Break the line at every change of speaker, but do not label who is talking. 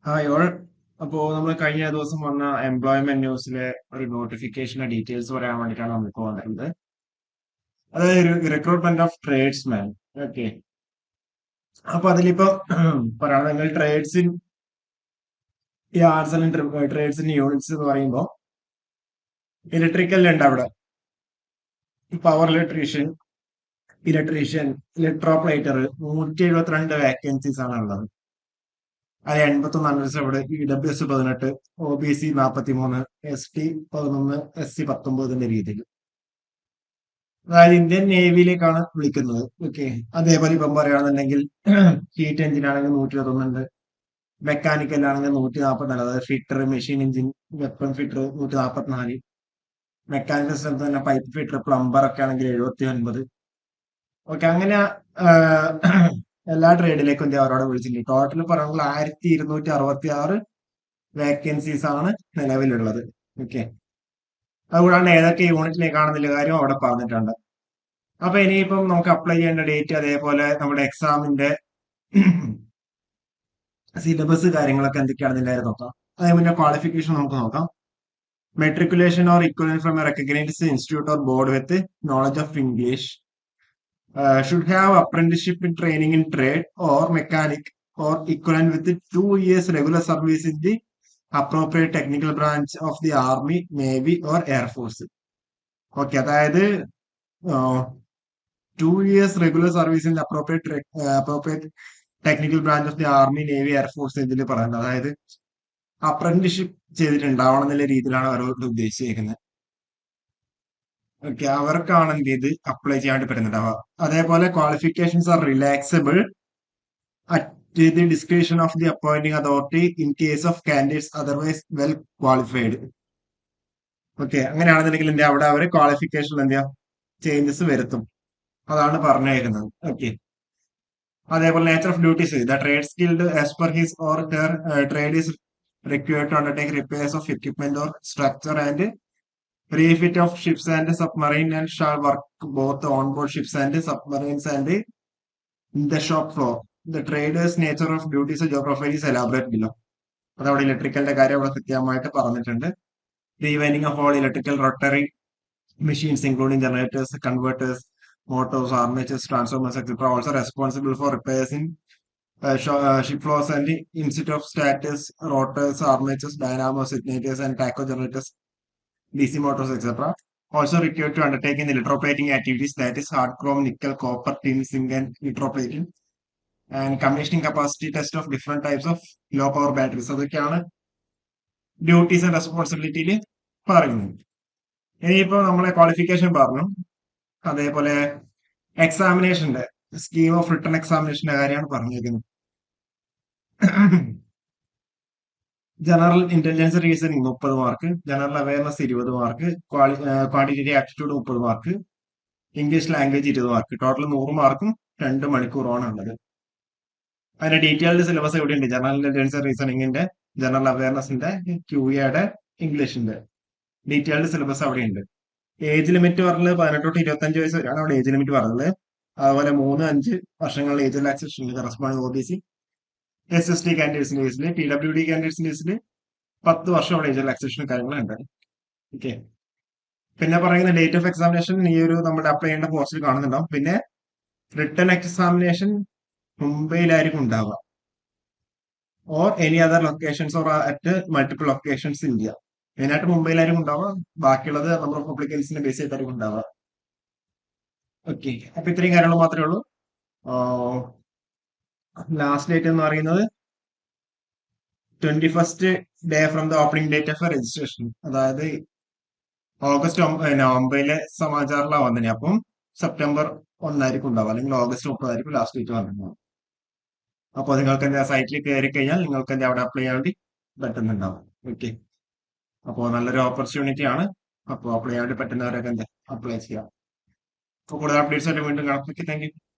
Hi all. അപ്പോൾ നമ്മൾ കഴിഞ്ഞ ദിവസം വന്ന എംപ്ലോയ്മെന്റ് ന്യൂസിലെ ഒരു നോട്ടിഫിക്കേഷന്റെ ഡീറ്റെയിൽസ് പറയാൻ വേണ്ടിയിട്ടാണ് നമുക്ക് വന്നിട്ടുള്ളത്. അതായത് റിക്രൂട്ട്മെന്റ് ഓഫ് ട്രേഡ്സ്മാൻ. ഓക്കെ. അപ്പൊ അതിലിപ്പോ പറയുകയാണെങ്കിൽ ഈ ആർട്സ് ആൻഡ് ട്രേഡ്സിന്റെ യൂണിറ്റ്സ് എന്ന് പറയുമ്പോൾ ഇലക്ട്രിക്കലുണ്ട് അവിടെ, പവർ ഇലക്ട്രീഷ്യൻ, ഇലക്ട്രോപ്ലേറ്റർ, 172 വേക്കൻസീസ് ആണ് ഉള്ളത്. അത് 81 unreserved, EWS 18, OBC 43, ST 11, SC 19 രീതിയിൽ. അതായത് ഇന്ത്യൻ നേവിയിലേക്കാണ് വിളിക്കുന്നത്. ഓക്കെ. അതേപോലെ ഇപ്പം പറയുകയാണെന്നുണ്ടെങ്കിൽ ഹീറ്റ് എഞ്ചിൻ ആണെങ്കിൽ 121 ഉണ്ട്, മെക്കാനിക്കൽ ആണെങ്കിൽ 144, അതായത് fitter, machine engine, weapon fitter 144, mechanical സ്ഥലത്ത് തന്നെ പൈപ്പ് ഫിറ്റർ, പ്ലംബർ ഒക്കെ ആണെങ്കിൽ 79. ഓക്കെ. അങ്ങനെ എല്ലാ ട്രേഡിലേക്കും ഇന്ത്യ അവരോട് വിളിച്ചിട്ടുണ്ട്. ടോട്ടൽ പറയുമ്പോൾ 1266 വേക്കൻസീസ് ആണ് നിലവിലുള്ളത്. ഓക്കെ. അതുകൂടാണ്ട് ഏതൊക്കെ യൂണിറ്റിലേക്കാണെന്നുള്ള കാര്യം അവിടെ പറഞ്ഞിട്ടുണ്ട്. അപ്പൊ ഇനിയിപ്പം നമുക്ക് അപ്ലൈ ചെയ്യേണ്ട ഡേറ്റ്, അതേപോലെ നമ്മുടെ എക്സാമിന്റെ സിലബസ് കാര്യങ്ങളൊക്കെ എന്തൊക്കെയാണെന്ന് എല്ലാവരും നോക്കാം. അതേ പിന്നെ ക്വാളിഫിക്കേഷൻ നമുക്ക് നോക്കാം. Matriculation or equivalent from A recognised institute or board with knowledge of English, should have apprenticeship in training in trade or mechanic or equivalent with 2 years regular service in the appropriate technical branch of the army, navy or air force. Okay. അതായത് 2 years regular service in appropriate technical branch of the army, navy, air force ഇതിൽ പറയുന്നത്. അതായത് apprenticeship ചെയ്തിട്ടുണ്ടാവണം എന്നുള്ള രീതിയിലാണ് അവരോട് ഉദ്ദേശിച്ചിരിക്കുന്നത്. Okay. അവർക്കാണ് എന്ത് ചെയ്ത് അപ്ലൈ ചെയ്യാണ്ട് പറ്റുന്നുണ്ടാവുക. അതേപോലെ qualifications are relaxable at the description of the appointing authority in case of candidates otherwise well qualified. Okay. അങ്ങനെയാണെന്നുണ്ടെങ്കിൽ എന്താ അവിടെ അവർ ക്വാളിഫിക്കേഷനിൽ എന്താ ചേഞ്ചസ് വരുത്തും. അതാണ് പറഞ്ഞേക്കുന്നത്. ഓക്കെ. അതേപോലെ nature of duties, the trade skilled as per his or her trade is required to undertake repairs of equipment or structure and refit of ships and submarine and shall work both on board ships and submarines and in the shop floor. The traders nature of duties geography is elaborate below. അതവിടെ ഇലക്ട്രിക്കലിന്റെ കാര്യം അവിടെ കൃത്യമായിട്ട് പറഞ്ഞിട്ടുണ്ട്. Rewinding of all electrical rotary machines including generators, converters, motors, armatures, transformers, etc. also responsible for repairs in ship floors and inset of stators, rotors, armatures, dynamos, ignitors, and tacho generators, DC motors, etc. Also required to undertake in electroplating activities, that is hard chrome, nickel, copper, tin, zinc, and electroplating, and commissioning capacity test of different types of low power batteries. അതൊക്കെയാണ് duties and റെസ്പോൺസിബിലിറ്റിയിൽ പറയുന്നത്. ഇനിയിപ്പോ നമ്മളെ qualification പറഞ്ഞു. അതേപോലെ എക്സാമിനേഷന്റെ scheme of written എക്സാമിനേഷന്റെ കാര്യമാണ് പറഞ്ഞിരിക്കുന്നത്. General intelligence reasoning 30 mark, general awareness 20 mark, quantitative aptitude 30 mark, English language 20 mark, total 100 മാർക്കും 2 മണിക്കൂറാണ് ഉള്ളത്. അതിന്റെ ഡീറ്റെയിൽഡ് സിലബസ് എവിടെയുണ്ട്? ജനറൽ ഇന്റലിജൻസ് റീസണിങ്ങിന്റെ, ജനറൽ അവയർനെസിന്റെ, QA ഇംഗ്ലീഷിന്റെ ഡീറ്റെയിൽഡ് സിലബസ് അവിടെയുണ്ട്. ഏജ് ലിമിറ്റ് പറഞ്ഞത് 18 തൊട്ട് 25 വയസ്സ് വരെയാണ് അവിടെ ഏജ് ലിമിറ്റ് പറഞ്ഞത്. അതുപോലെ 3-5 വർഷങ്ങളിൽ age relaxation corresponding OBC, SST കാൻഡിഡേറ്റ്സിന്റെ കേസിൽ, PWD കാൻഡിഡേറ്റ്സിന്റെ കേസിൽ 10 വർഷം അവിടെ ഏജ് റിലാക്സേഷൻ കാര്യങ്ങളുണ്ട്. ഓക്കെ. പിന്നെ പറയുന്ന ഡേറ്റ് ഓഫ് എക്സാമിനേഷൻ ഈ ഒരു നമ്മുടെ അപ്ലൈ ചെയ്യേണ്ട പോസ്റ്റിൽ കാണുന്നുണ്ടാവും. പിന്നെ റിട്ടൺ എക്സാമിനേഷൻ മുംബൈയിലായിരിക്കും ഉണ്ടാവുക, or any other locations or at multiple locations India. മെയിനായിട്ട് മുംബൈയിലായിരിക്കും ഉണ്ടാവുക, ബാക്കിയുള്ളത് നമ്മുടെ പബ്ലിക്കൻസിന്റെ ബേസ് ചെയ്തായിരിക്കും ഉണ്ടാവുക. ഓക്കെ. അപ്പൊ ഇത്രയും കാര്യങ്ങൾ മാത്രമേ ഉള്ളൂ. ലാസ്റ്റ് ഡേറ്റ് എന്ന് പറയുന്നത് 21st day from the opening date of registration. അതായത് ഓഗസ്റ്റ് 9 സമാചാറിലാണ് വന്നത്. അപ്പം സെപ്റ്റംബർ 1 ഉണ്ടാവും, അല്ലെങ്കിൽ ഓഗസ്റ്റ് 30 ലാസ്റ്റ് ഡേറ്റ് വന്നിട്ടുണ്ടാവും. അപ്പോൾ നിങ്ങൾക്ക് എന്താ സൈറ്റിൽ കയറി കഴിഞ്ഞാൽ നിങ്ങൾക്ക് എന്താ അവിടെ അപ്ലൈ ചെയ്യാൻ വേണ്ടി പറ്റുന്നുണ്ടാവും. ഓക്കെ. അപ്പോൾ നല്ലൊരു ഓപ്പർച്യൂണിറ്റി ആണ്. അപ്പോൾ അപ്ലൈ ചെയ്യാൻ വേണ്ടി പറ്റുന്നവരൊക്കെ എന്താ അപ്ലൈ ചെയ്യാം. അപ്പോൾ കൂടുതൽ അപ്ഡേറ്റ്സ് ആയിട്ട് വീണ്ടും കാണാം. ഓക്കെ. Thank you.